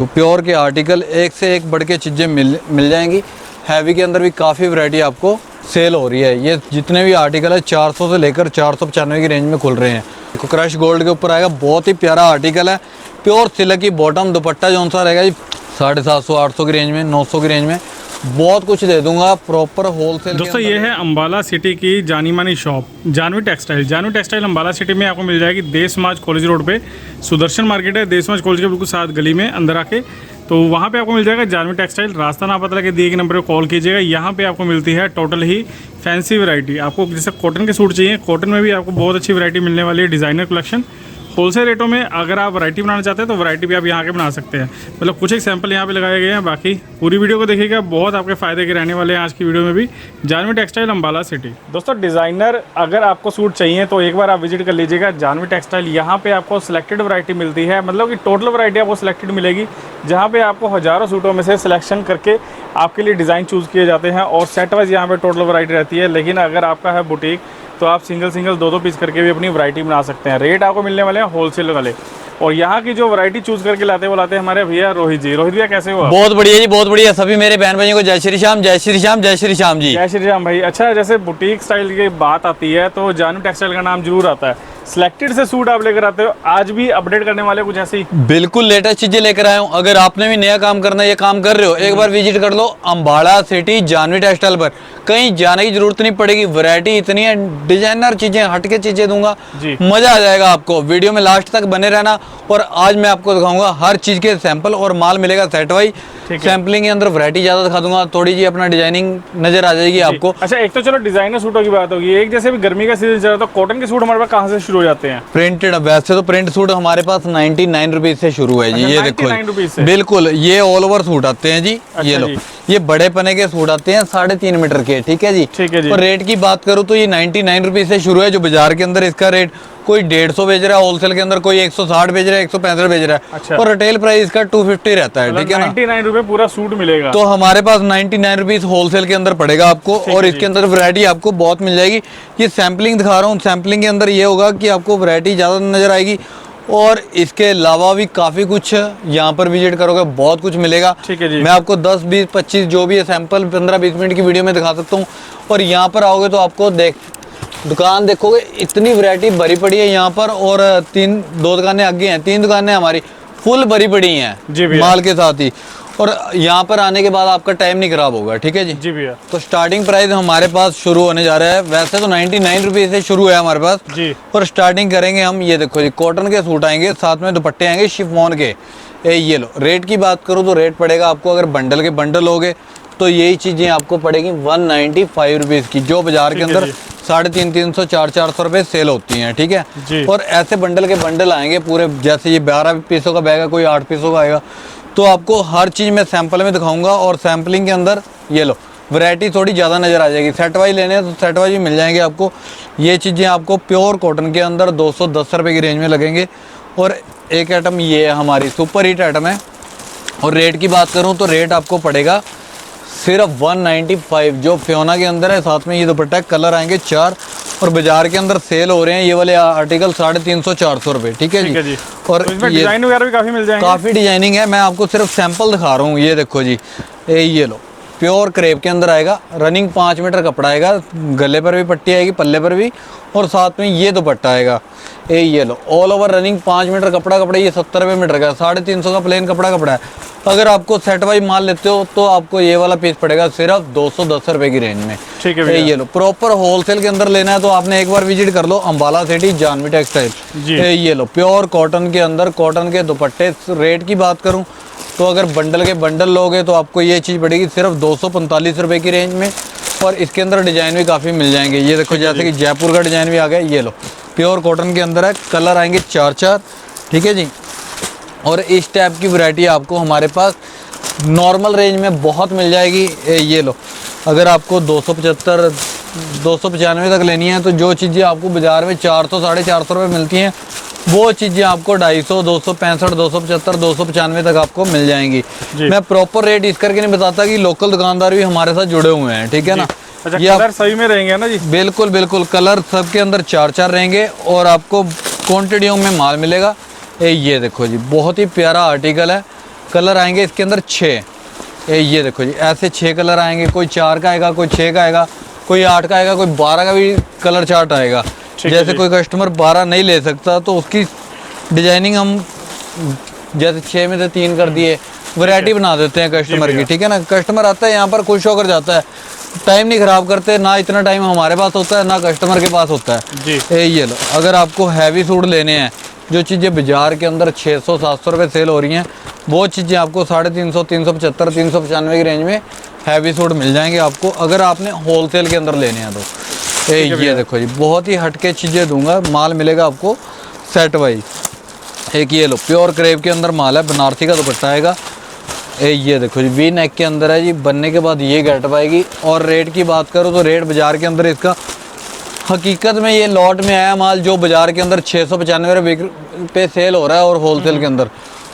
तो प्योर के आर्टिकल एक से एक बढ़ के चीज़ें मिल जाएंगी। हैवी के अंदर भी काफ़ी वैरायटी आपको सेल हो रही है। ये जितने भी आर्टिकल है 400 से लेकर 495 की रेंज में खुल रहे हैं। क्रश गोल्ड के ऊपर आएगा, बहुत ही प्यारा आर्टिकल है। प्योर सिल्क की बॉटम, दुपट्टा जो सा रहेगा जी 750 800 की रेंज में, 900 की रेंज में बहुत कुछ दे दूंगा प्रॉपर होलसेल। दोस्तों ये है अंबाला सिटी की जानी मानी shop Jahnavi textile. Jahnavi textile Ambala city में आपको मिल जाएगी देश समाज कॉलेज रोड पे। सुदर्शन मार्केट है, देश समाज कॉलेज के बिल्कुल साथ गली में अंदर आके, तो वहाँ पे आपको मिल जाएगा जानवी टेक्सटाइल। रास्ता ना पता लगे दिए गए नंबर पर कॉल कीजिएगा। यहाँ पे आपको मिलती है टोटल ही फैंसी वैरायटी। आपको जैसे कॉटन के सूट चाहिए, कॉटन में भी आपको बहुत अच्छी वैरायटी मिलने वाली है। डिज़ाइनर कलेक्शन होलसेल रेटों में। अगर आप वैरायटी बनाना चाहते हैं तो वैरायटी भी आप यहाँ के बना सकते हैं। मतलब कुछ एक सैंपल यहाँ पे लगाए गए हैं, बाकी पूरी वीडियो को देखिएगा, बहुत आपके फ़ायदे के रहने वाले हैं आज की वीडियो में भी। Jahnavi textile Ambala city. दोस्तों डिज़ाइनर अगर आपको सूट चाहिए तो एक बार आप विजिट कर लीजिएगा जानवी टेक्सटाइल। यहाँ पे आपको सिलेक्टेड वैरायटी मिलती है, मतलब कि टोटल वैरायटी आपको सिलेक्टेड मिलेगी, जहाँ पे आपको हज़ारों सूटों में से सिलेक्शन करके आपके लिए डिज़ाइन चूज़ किए जाते हैं और सेट वाइज यहाँ पे टोटल वैरायटी रहती है। लेकिन अगर आपका है बुटीक तो आप सिंगल दो पीस करके भी अपनी वैरायटी बना सकते हैं। रेट आपको मिलने वाले हैं होलसेल वाले। और यहाँ की जो वैरायटी चूज करके लाते हैं हमारे भैया रोहित जी। रोहित भैया कैसे हो? बहुत बढ़िया जी, बहुत बढ़िया। सभी मेरे बहन भाइयों को जय श्री श्याम, जय श्री श्याम, जय श्री श्याम जी। जय श्री राम भाई। अच्छा, जैसे बुटीक स्टाइल की बात आती है तो जानवी टेक्सटाइल का नाम जरूर आता है। सिलेक्टेड से सूट आप लेकर आते हो, आज भी अपडेट करने वाले कुछ ऐसी बिल्कुल लेटेस्ट चीजें लेकर आया हूँ। अगर आपने भी नया काम करना है, ये काम कर रहे हो, एक बार विजिट कर लो अंबाला सिटी जानवी टेक्सटाइल पर। कहीं जाने की जरूरत नहीं पड़ेगी, वैरायटी इतनी है, डिजाइनर चीजें, हटके चीजें दूंगा, मजा आ जाएगा आपको। वीडियो में लास्ट तक बने रहना। और आज मैं आपको दिखाऊंगा हर चीज के सैंपल और माल मिलेगा सेट वाइज। सैंपलिंग के अंदर वैरायटी ज्यादा दिखा दूंगा, थोड़ी जी अपना डिजाइनिंग नजर आ जाएगी आपको। अच्छा, एक तो चलो डिजाइनर सूटों की बात होगी, एक जैसे भी गर्मी का सीजन चल रहा है तो कॉटन के सूट हमारे पास कहाँ से शुरू हो जाते हैं? प्रिंटेड। वैसे तो प्रिंट सूट हमारे पास 99 रुपीज से शुरू है जी। ये देखो 99 रुपीज से बिल्कुल, ये ऑल ओवर सूट आते हैं जी। ये लो, ये बड़े पने के सूट आते हैं 3.5 मीटर के, ठीक है जी। ठीक है जी। और रेट की बात करूँ तो ये 99 रुपीज से शुरू है। जो बाजार के अंदर इसका रेट कोई 150 बेच रहा है, होलसेल के अंदर कोई 160 बेच रहा है, 165 बेच रहा है। अच्छा। और रिटेल प्राइस इसका 250 रहता है, ठीक है ना। 99 रुपए पूरा सूट मिलेगा। तो हमारे पास 99 रुपीज होलसेल के अंदर पड़ेगा आपको। और इसके अंदर वैरायटी आपको बहुत मिल जाएगी। ये सैंपलिंग दिखा रहा हूँ, सैंपलिंग के अंदर ये होगा कि आपको वैरायटी ज्यादा नजर आएगी। और इसके अलावा भी काफ़ी कुछ यहाँ पर विजिट करोगे बहुत कुछ मिलेगा। ठीक है जी। मैं आपको 10 20 25 जो भी है सैंपल 15-20 मिनट की वीडियो में दिखा सकता हूँ। और यहाँ पर आओगे तो आपको दुकान देखोगे इतनी वैरायटी भरी पड़ी है यहाँ पर। और 2 दुकानें आगे हैं, 3 दुकानें हमारी फुल भरी पड़ी हैं माल के साथ ही। और यहाँ पर आने के बाद आपका टाइम नहीं खराब होगा, ठीक है जी। जी भैया। तो स्टार्टिंग प्राइस हमारे पास शुरू होने जा रहा है। वैसे तो 99 रुपीज से शुरू है हमारे पास जी। और स्टार्टिंग करेंगे हम। ये देखो जी, कॉटन के सूट आएंगे, साथ में दुपट्टे आएंगे शिफॉन के। ये लो, रेट की बात करूँ तो रेट पड़ेगा आपको, अगर बंडल के बंडल लोगे तो यही चीजें आपको पड़ेगी 195 रुपीज की, जो बाजार के अंदर 350 400 रुपए सेल होती हैं, ठीक है। और ऐसे बंडल के बंडल आएंगे पूरे, जैसे ये 12 पीसों का बैग है, कोई 8 पीसों का आएगा। तो आपको हर चीज़ मैं सैंपल में दिखाऊंगा। और सैंपलिंग के अंदर ये लो, वैरायटी थोड़ी ज़्यादा नज़र आ जाएगी। सेट वाइज लेने हैं तो सेट वाइज भी मिल जाएंगे आपको। ये चीज़ें आपको प्योर कॉटन के अंदर 210 रुपये की रेंज में लगेंगे। और एक आइटम ये हमारी सुपर हिट आइटम है। और रेट की बात करूँ तो रेट आपको पड़ेगा सिर्फ 195, जो फियोना के अंदर है। साथ में ये दुपट्टा, कलर आएंगे 4। और बाजार के अंदर सेल हो रहे हैं ये वाले आर्टिकल 350 400 रुपए, ठीक है जी। और तो इसमें डिजाइन वगैरह भी काफी मिल जाएंगे, काफी डिजाइनिंग है। मैं आपको सिर्फ सैंपल दिखा रहा हूँ। ये देखो जी, ये लो, प्योर क्रेप के अंदर आएगा, रनिंग 5 मीटर कपड़ा आएगा, गले पर भी पट्टी आएगी, पल्ले पर भी। और साथ में ये दुपट्टा आएगा। ये लो, ऑल ओवर रनिंग 5 मीटर कपड़ा ये 70 रुपये मीटर का, 350 का प्लेन कपड़ा है। अगर आपको सेट वाइज माल लेते हो तो आपको ये वाला पीस पड़ेगा सिर्फ 210 रुपये की रेंज में, ठीक है। ये लो, प्रॉपर होलसेल के अंदर लेना है तो आपने एक बार विजिट कर लो अंबाला सिटी जानवी टेक्सटाइल। ये लो, प्योर कॉटन के अंदर कॉटन के दुपट्टे। रेट की बात करूँ तो अगर बंडल के बंडल लोगे तो आपको ये चीज़ पड़ेगी सिर्फ 245 रुपये की रेंज में। और इसके अंदर डिजाइन भी काफ़ी मिल जाएंगे। ये देखो, जैसे कि जयपुर का डिजाइन भी आ गया। ये लो, प्योर कॉटन के अंदर है, कलर आएंगे 4-4, ठीक है जी। और इस टाइप की वैरायटी आपको हमारे पास नॉर्मल रेंज में बहुत मिल जाएगी। ये लो, अगर आपको 275 295 तक लेनी है तो जो चीज़ें आपको बाजार में 400 450 रुपये मिलती हैं वो चीज़ें आपको 250 265 275 295 तक आपको मिल जाएंगी। मैं प्रॉपर रेट इस करके नहीं बताता कि लोकल दुकानदार भी हमारे साथ जुड़े हुए हैं, ठीक है ना। अच्छा, कलर सही में रहेंगे ना जी? बिल्कुल बिल्कुल, कलर सबके अंदर 4-4 रहेंगे और आपको क्वांटिटियों में माल मिलेगा। ये देखो जी, बहुत ही प्यारा आर्टिकल है। कलर आएंगे इसके अंदर 6। ये देखो जी, ऐसे 6 कलर आएंगे, कोई 4 का आएगा, कोई 6 का आएगा, कोई 8 का आएगा, कोई 12 का भी कलर चार्ट आएगा। जैसे कोई कस्टमर 12 नहीं ले सकता तो उसकी डिजाइनिंग हम जैसे 6 में से 3 कर दिए, वैरायटी बना देते हैं कस्टमर की, ठीक है ना। कस्टमर आता है यहाँ पर खुश होकर जाता है, टाइम नहीं ख़राब करते, ना इतना टाइम हमारे पास होता है ना कस्टमर के पास होता है जी। ये लो, अगर आपको हैवी सूट लेने हैं, जो चीज़ें बाज़ार के अंदर 600-700 रुपये सेल हो रही हैं, वो चीज़ें आपको 350, 375, 395 की रेंज में हैवी सूट मिल जाएंगे आपको, अगर आपने होलसेल के अंदर लेने हैं तो। ये देखो जी, बहुत ही हटके चीज़ें दूंगा, माल मिलेगा आपको सेट वाइज। एक ये लो, प्योर क्रेप के अंदर माल है, बनारसी का दुपट्टा आएगा। ये देखो जी, वी नेक के अंदर है जी, बनने के बाद ये गेटअप आएगी। और रेट की बात करो तो रेट बाज़ार के अंदर इसका, हकीकत में ये लॉट में आया माल जो बाज़ार के अंदर 695 रुपये पे सेल हो रहा है और होलसेल के अंदर,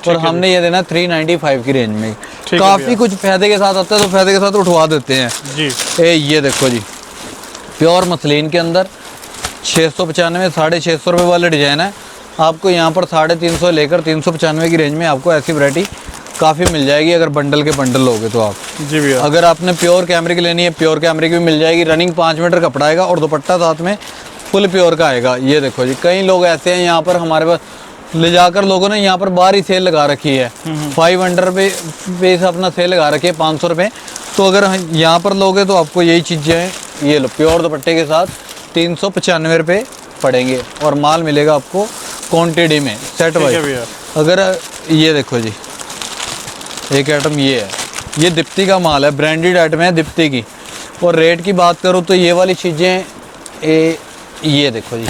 और हमने ये देना 395 की रेंज में। काफ़ी कुछ फ़ायदे के साथ आता है तो फ़ायदे के साथ उठवा देते हैं जी। ये देखो जी, प्योर मसलिन के अंदर 695, 650 रुपये वाले डिज़ाइन है। आपको यहाँ पर 350 लेकर 395 की रेंज में आपको ऐसी वैरायटी काफ़ी मिल जाएगी, अगर बंडल के बंडल लोगे तो आप। जी भैया। अगर आपने प्योर कैमरिक लेनी है, प्योर कैमरिक भी मिल जाएगी। रनिंग 5 मीटर कपड़ा आएगा और दुपट्टा साथ में फुल प्योर का आएगा। ये देखो जी, कई लोग ऐसे हैं यहाँ पर हमारे पास ले जाकर लोगों ने यहाँ पर बाहर ही सेल लगा रखी है, 500 पे से अपना सेल लगा रखी है, 500 रुपये। तो अगर यहाँ पर लोगे तो आपको यही चीज़ें, ये लो, प्योर दुपट्टे के साथ 395 रुपये पड़ेंगे और माल मिलेगा आपको क्वांटिटी में सेट वाइज। अगर ये देखो जी, एक आइटम ये है, ये दीप्ति का माल है, ब्रांडेड आइटम है दीप्ति की। और रेट की बात करूँ तो ये वाली चीज़ें, ये देखो जी,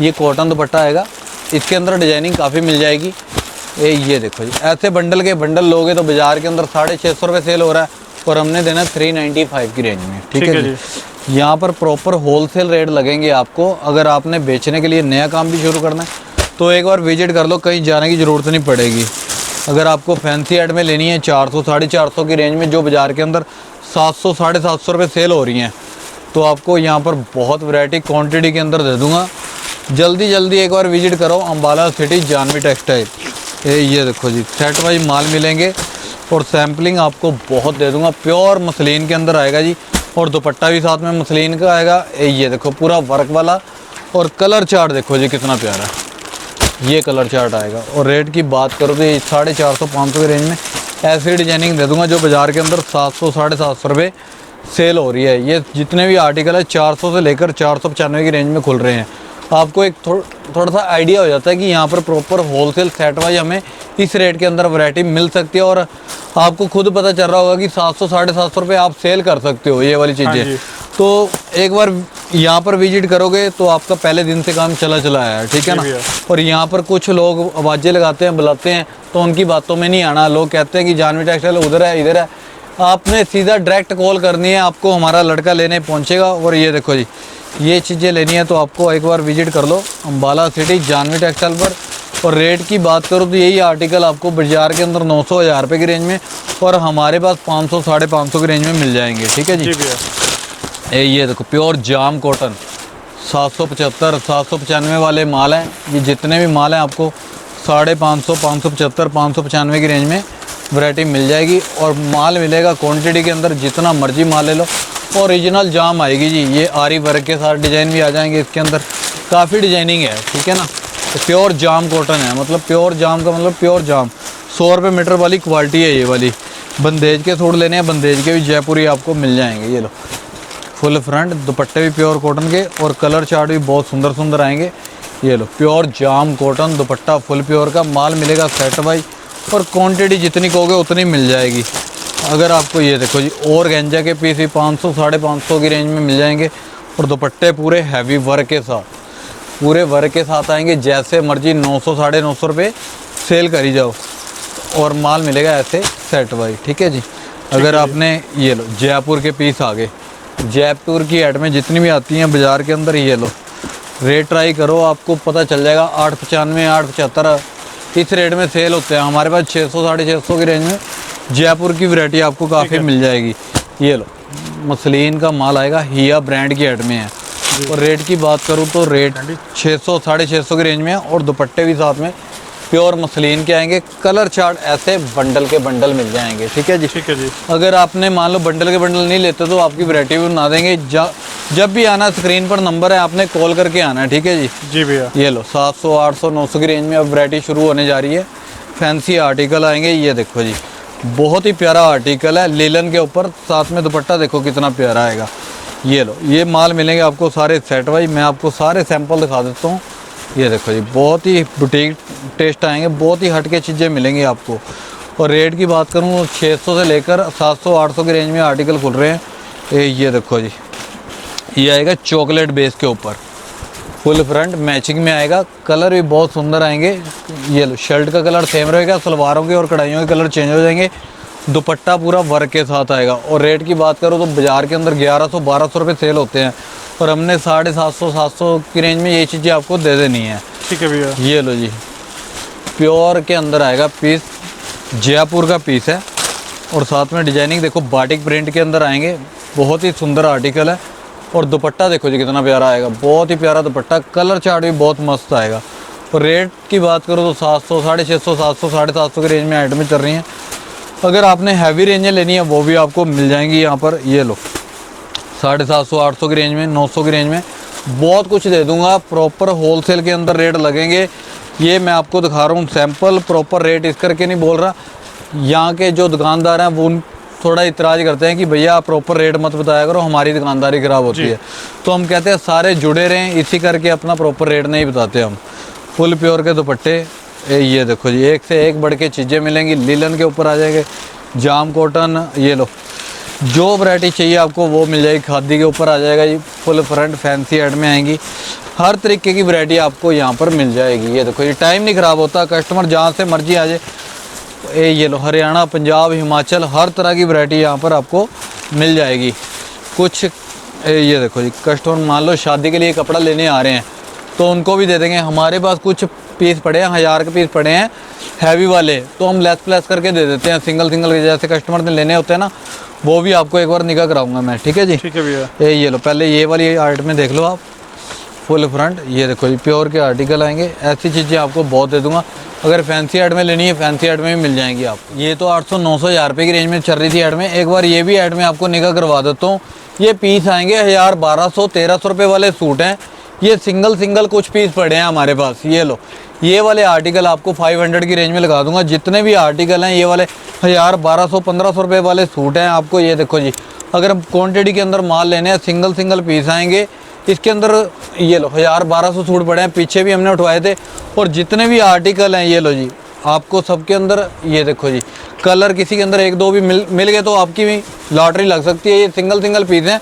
ये कॉटन दुपट्टा आएगा, इसके अंदर डिजाइनिंग काफ़ी मिल जाएगी। ये देखो जी, ऐसे बंडल के बंडल लोगे तो बाज़ार के अंदर 650 रुपये सेल हो रहा है और हमने देना 395 की रेंज में, ठीक है जी। यहाँ पर प्रॉपर होलसेल रेट लगेंगे आपको। अगर आपने बेचने के लिए नया काम भी शुरू करना है तो एक बार विजिट कर लो, कहीं जाने की ज़रूरत नहीं पड़ेगी। अगर आपको फैंसी एड में लेनी है 400, 450 की रेंज में, जो बाज़ार के अंदर 700, 750 रुपये सेल हो रही हैं, तो आपको यहाँ पर बहुत वैरायटी क्वांटिटी के अंदर दे दूँगा। जल्दी जल्दी एक बार विजिट करो अम्बाला सिटी जानवी टेक्सटाइल। ये देखो जी, सेट वाइज माल मिलेंगे और सैम्पलिंग आपको बहुत दे दूँगा। प्योर मसलिन के अंदर आएगा जी, और दुपट्टा भी साथ में मसलिन का आएगा। ये देखो, पूरा वर्क वाला, और कलर चार्ट देखो जी कितना प्यारा है, ये कलर चार्ट आएगा। और रेट की बात करो तो ये 450, 500 की रेंज में ऐसी डिजाइनिंग दे दूंगा जो बाज़ार के अंदर 700, 750 रुपये सेल हो रही है। ये जितने भी आर्टिकल है 400 से लेकर 495 की रेंज में खुल रहे हैं। आपको एक थोड़ा सा आइडिया हो जाता है कि यहाँ पर प्रॉपर होलसेल सेट वाइज हमें इस रेट के अंदर वैरायटी मिल सकती है। और आपको खुद पता चल रहा होगा कि 700, 750 रुपये आप सेल कर सकते हो ये वाली चीज़ें। तो एक बार यहाँ पर विजिट करोगे तो आपका पहले दिन से काम चला चला आया है, ठीक है ना। और यहाँ पर कुछ लोग आवाज़ें लगाते हैं, बुलाते हैं, तो उनकी बातों में नहीं आना। लोग कहते हैं कि जानवी टेक्सटाइल उधर है, इधर है। आपने सीधा डायरेक्ट कॉल करनी है, आपको हमारा लड़का लेने पहुँचेगा। और ये देखो जी, ये चीज़ें लेनी है तो आपको एक बार विजिट कर लो अम्बाला सिटी जानवी टेक्सटाइल पर। और रेट की बात करूँ तो यही आर्टिकल आपको बाज़ार के अंदर 900, 1000 रुपये की रेंज में, और हमारे पास 500, 550 की रेंज में मिल जाएंगे, ठीक है जी। ये देखो, प्योर जाम कॉटन 775, 795 वाले माल हैं। ये जितने भी माल हैं आपको 550, 575, 595 की रेंज में वैरायटी मिल जाएगी। और माल मिलेगा क्वांटिटी के अंदर, जितना मर्जी माल ले लो। ओरिजिनल जाम आएगी जी, ये आरी वर्क के साथ डिज़ाइन भी आ जाएंगे इसके अंदर, काफ़ी डिजाइनिंग है, ठीक है ना। तो प्योर जाम कॉटन है, मतलब प्योर जाम का मतलब प्योर जाम, 100 रुपये मीटर वाली क्वालिटी है ये वाली। बंदेज के सूट लेने हैं, बंदेज के भी जयपुरी आपको मिल जाएंगे। ये लो, फुल फ्रंट, दुपट्टे भी प्योर कॉटन के, और कलर चार्ट भी बहुत सुंदर सुंदर आएंगे। ये लो, प्योर जाम कॉटन, दुपट्टा फुल प्योर का, माल मिलेगा सेट बाई, और क्वांटिटी जितनी कहोगे उतनी मिल जाएगी। अगर आपको ये देखो जी, और गेंजा के पीस भी 500, 550 की रेंज में मिल जाएंगे। और दुपट्टे पूरे हैवी वर्क के साथ, पूरे वर्क के साथ आएंगे। जैसे मर्जी 900, 950 रुपये सेल करी जाओ, और माल मिलेगा ऐसे सेट वाइज, ठीक है जी। अगर आपने ये लो, जयपुर के पीस आ गए, जयपुर की आइटमें जितनी भी आती हैं बाज़ार के अंदर, ये लो, रेट ट्राई करो, आपको पता चल जाएगा। 895, 875 इस रेट में सेल होते हैं। हमारे पास 600, 650 की रेंज में जयपुर की वैरायटी आपको काफ़ी मिल जाएगी। ये लो, मसलिन का माल आएगा, हिया ब्रांड की आइटमें हैं। और रेट की बात करूँ तो रेट 600, 650 की रेंज में है, और दुपट्टे भी साथ में प्योर मसलिन के आएंगे। कलर चार्ट ऐसे बंडल के बंडल मिल जाएंगे, ठीक है जी। ठीक है जी। अगर आपने मान लो बंडल के बंडल नहीं लेते तो आपकी वैरायटी भी बना देंगे। जब भी आना, स्क्रीन पर नंबर है, आपने कॉल करके आना है, ठीक है जी। जी भैया। ये लो 700 800 900 की रेंज में अब वैरायटी शुरू होने जा रही है। फैंसी आर्टिकल आएंगे, ये देखो जी, बहुत ही प्यारा आर्टिकल है, लेलन के ऊपर, साथ में दुपट्टा देखो कितना प्यारा आएगा। ये लो, ये माल मिलेंगे आपको सारे सेट वाइज। मैं आपको सारे सैंपल दिखा देता हूँ। ये देखो जी, बहुत ही बुटीक टेस्ट आएंगे, बहुत ही हटके चीज़ें मिलेंगी आपको। और रेट की बात करूँ 600 से लेकर 700 800 की रेंज में आर्टिकल खुल रहे हैं। ये देखो जी, ये आएगा चॉकलेट बेस के ऊपर, फुल फ्रंट मैचिंग में आएगा। कलर भी बहुत सुंदर आएंगे। ये लो, शर्ट का कलर सेम रहेगा, सलवारों के और कढ़ाइयों के कलर चेंज हो जाएंगे। दुपट्टा पूरा वर्क के साथ आएगा। और रेट की बात करो तो बाज़ार के अंदर 1100 1200 रुपये सेल होते हैं, और हमने 750 700 की रेंज में ये चीज़ें आपको दे देनी है। ठीक है भैया। ये लो जी, प्योर के अंदर आएगा पीस, जयपुर का पीस है, और साथ में डिजाइनिंग देखो बाटिक प्रिंट के अंदर आएंगे। बहुत ही सुंदर आर्टिकल है। और दुपट्टा देखो जी कितना प्यारा आएगा, बहुत ही प्यारा दुपट्टा। कलर चार्ट भी बहुत मस्त आएगा। और रेट की बात करो तो 700 650 700 750 की रेंज में आइटमें चल रही हैं। अगर आपने हैवी रेंजें लेनी है वो भी आपको मिल जाएंगी यहाँ पर। ये लो 750 800 की रेंज में, 900 की रेंज में, बहुत कुछ दे दूंगा। प्रॉपर होलसेल के अंदर रेट लगेंगे। ये मैं आपको दिखा रहा हूँ सैंपल, प्रॉपर रेट इस करके नहीं बोल रहा। यहाँ के जो दुकानदार हैं वो थोड़ा इतराज़ करते हैं कि भैया आप प्रॉपर रेट मत बताया करो, हमारी दुकानदारी ख़राब होती है। तो हम कहते हैं सारे जुड़े रहें, इसी करके अपना प्रॉपर रेट नहीं बताते हम। फुल प्योर के दुपट्टे, ये देखो जी, एक से एक बढ़ के चीज़ें मिलेंगी। लीलन के ऊपर आ जाएंगे, जाम कॉटन। ये लो, जो वैरायटी चाहिए आपको वो मिल जाएगी। खादी के ऊपर आ जाएगा जी, फुल फ्रंट फैंसी एड में आएंगी। हर तरीके की वैरायटी आपको यहाँ पर मिल जाएगी। ये देखो, ये टाइम नहीं ख़राब होता, कस्टमर जहाँ से मर्जी आ जाए। ये लो, हरियाणा पंजाब हिमाचल हर तरह की वैरायटी यहाँ पर आपको मिल जाएगी। कुछ ये देखो जी, कस्टमर मान लो शादी के लिए कपड़ा लेने आ रहे हैं तो उनको भी दे देंगे। हमारे पास कुछ पीस पड़े हैं, 1000 के पीस पड़े हैं हैवी वाले, तो हम लेस प्लेस करके दे देते हैं। सिंगल सिंगल के जैसे कस्टमर ने लेने होते हैं ना, वो भी आपको एक बार निगाह कराऊंगा मैं, ठीक है जी। ठीक है भैया। ये लो, पहले ये वाली आर्ट में देख लो आप, फुल फ्रंट। ये देखो जी, प्योर के आर्टिकल आएंगे। ऐसी चीज़ें आपको बहुत दे दूंगा। अगर फैंसी ऐड में लेनी है, फैंसी ऐड में भी मिल जाएंगी आपको। ये तो 800 900 1000 रुपये की रेंज में चल रही थी ऐड में। एक बार ये भी ऐड में आपको निगाह करवा देता हूँ। ये पीस आएंगे 1000 1200 1300 रुपये वाले सूट हैं। ये सिंगल सिंगल कुछ पीस पड़े हैं हमारे पास। ये लो, ये वाले आर्टिकल आपको 500 की रेंज में लगा दूंगा। जितने भी आर्टिकल हैं ये वाले 1000 1200 1500 रुपये वाले सूट हैं आपको। ये देखो जी, अगर क्वांटिटी के अंदर माल लेने हैं, सिंगल सिंगल पीस आएंगे इसके अंदर। ये लो, 1000 1200 सूट पड़े हैं, पीछे भी हमने उठवाए थे। और जितने भी आर्टिकल हैं, ये लो जी, आपको सबके अंदर ये देखो जी, कलर किसी के अंदर एक दो भी मिल गए तो आपकी भी लॉटरी लग सकती है। ये सिंगल सिंगल पीस हैं।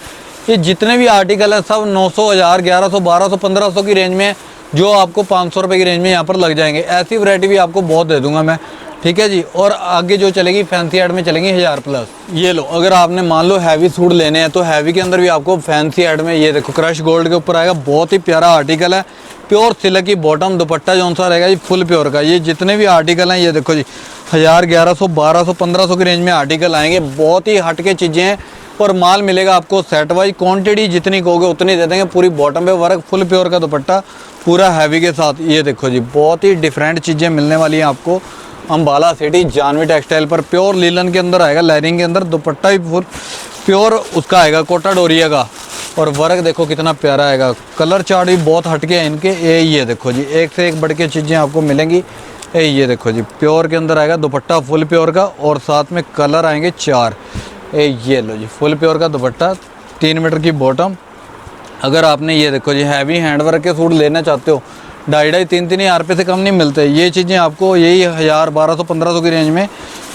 ये जितने भी आर्टिकल हैं सब 900 1000 1100 1200 1500 की रेंज में, जो आपको 500 रुपये की रेंज में यहाँ पर लग जाएंगे। ऐसी वैरायटी भी आपको बहुत दे दूंगा मैं, ठीक है जी। और आगे जो चलेगी फैंसी ऐड में चलेंगी 1000 प्लस। ये लो, अगर आपने मान लो हैवी सूट लेने हैं तो हैवी के अंदर भी आपको फैंसी ऐड में, ये देखो क्रश गोल्ड के ऊपर आएगा। बहुत ही प्यारा आर्टिकल है, प्योर सिल्क की बॉटम, दुपट्टा जौन सा रहेगा जी फुल प्योर का। ये जितने भी आर्टिकल हैं, ये देखो जी, 1000 1100 1200 1500 की रेंज में आर्टिकल आएंगे। बहुत ही हटके चीज़ें हैं। और माल मिलेगा आपको सेट वाइज, क्वांटिटी जितनी कहोगे उतनी दे देंगे। पूरी बॉटम पे वर्क, फुल प्योर का दुपट्टा, पूरा हैवी के साथ। ये देखो जी, बहुत ही डिफरेंट चीज़ें मिलने वाली हैं आपको अम्बाला सिटी जानवी टेक्सटाइल पर। प्योर लीलन के अंदर आएगा, लाइनिंग के अंदर, दुपट्टा भी फुल प्योर उसका आएगा, कोटा डोरिया का। और वर्क देखो कितना प्यारा आएगा। कलर चार्ट भी बहुत हटके हैं इनके। ये देखो जी, एक से एक बढ़ के चीज़ें आपको मिलेंगी। ये देखो जी, प्योर के अंदर आएगा, दुपट्टा फुल प्योर का, और साथ में कलर आएंगे 4। ये लो जी, फुल प्योर का दुपट्टा, 3 मीटर की बॉटम। अगर आपने ये देखो जी, हैवी हैंडवर्क के सूट लेना चाहते हो, 2.5 3 हज़ार रुपये से कम नहीं मिलते। ये चीज़ें आपको यही 1000 1200 1500 की रेंज में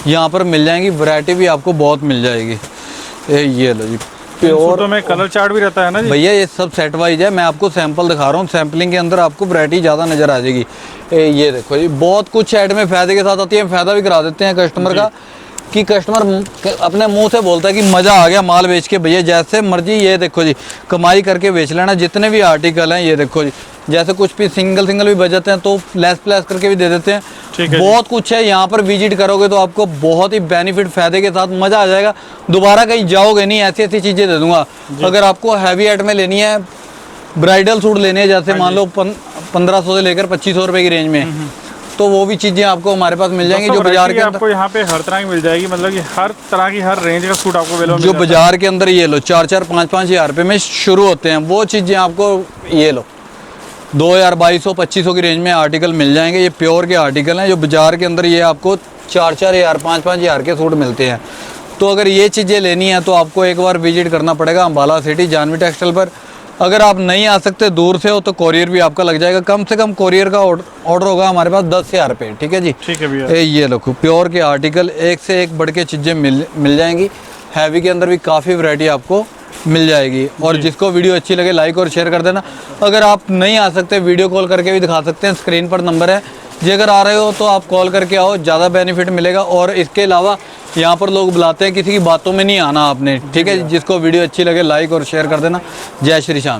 यहाँ पर मिल जाएंगी। वैरायटी भी आपको बहुत मिल जाएगी। ये लो जी, प्योर तो में कलर चार्ट भी रहता है ना जी भैया। ये सब सेट वाइज है, मैं आपको सैंपल दिखा रहा हूँ। सैम्पलिंग के अंदर आपको वैरायटी ज़्यादा नज़र आ जाएगी। ये देखो जी, बहुत कुछ ऐड में फ़ायदे के साथ आती है। फ़ायदा भी करा देते हैं कस्टमर का, कि कस्टमर अपने मुंह से बोलता है कि मज़ा आ गया माल बेच के। भैया जैसे मर्जी, ये देखो जी, कमाई करके बेच लेना। जितने भी आर्टिकल हैं, ये देखो जी, जैसे कुछ भी सिंगल भी बच जाते हैं तो लेस प्लेस करके भी दे देते हैं। बहुत कुछ है यहाँ पर, विजिट करोगे तो आपको बहुत ही बेनिफिट फ़ायदे के साथ मज़ा आ जाएगा। दोबारा कहीं जाओगे नहीं, ऐसी ऐसी चीज़ें दे दूंगा। अगर आपको हैवी ऐड में लेनी है, ब्राइडल सूट लेने हैं, जैसे मान लो 1500 से लेकर 2500 रुपये की रेंज में, तो वो भी चीज़ें आपको हमारे पास मिल जाएंगी। जो दोस्तों, बाजार के वैरायटी अंदर आपको यहाँ पे हर तरह की मिल जाएगी, मतलब कि हर तरह की हर रेंज का सूट आपको अवेलेबल जो बाजार के अंदर ये लो 4-4, 5-5 हज़ार रुपये में शुरू होते हैं, वो चीज़ें आपको ये लो 2000, 2200, 2500 की रेंज में आर्टिकल मिल जाएंगे। ये प्योर के आर्टिकल हैं जो बाजार के अंदर ये आपको 4-4 हज़ार, 5-5 हज़ार के सूट मिलते हैं। तो अगर ये चीज़ें लेनी है तो आपको एक बार विजिट करना पड़ेगा अम्बाला सिटी जानवी टेक्सटाइल पर। अगर आप नहीं आ सकते, दूर से हो, तो कोरियर भी आपका लग जाएगा। कम से कम कोरियर का ऑर्डर होगा हमारे पास 10,000 रुपये। ठीक है जी, ठीक है भैया। ये लो प्योर के आर्टिकल एक से एक बढ़ के चीज़ें मिल जाएंगी। हैवी के अंदर भी काफ़ी वैरायटी आपको मिल जाएगी। और जिसको वीडियो अच्छी लगे लाइक और शेयर कर देना। अगर आप नहीं आ सकते, वीडियो कॉल करके भी दिखा सकते हैं, स्क्रीन पर नंबर है जी। अगर आ रहे हो तो आप कॉल करके आओ, ज़्यादा बेनिफिट मिलेगा। और इसके अलावा यहाँ पर लोग बुलाते हैं, किसी की बातों में नहीं आना आपने। ठीक है, जिसको वीडियो अच्छी लगे लाइक और शेयर कर देना। जय श्री श्याम जी।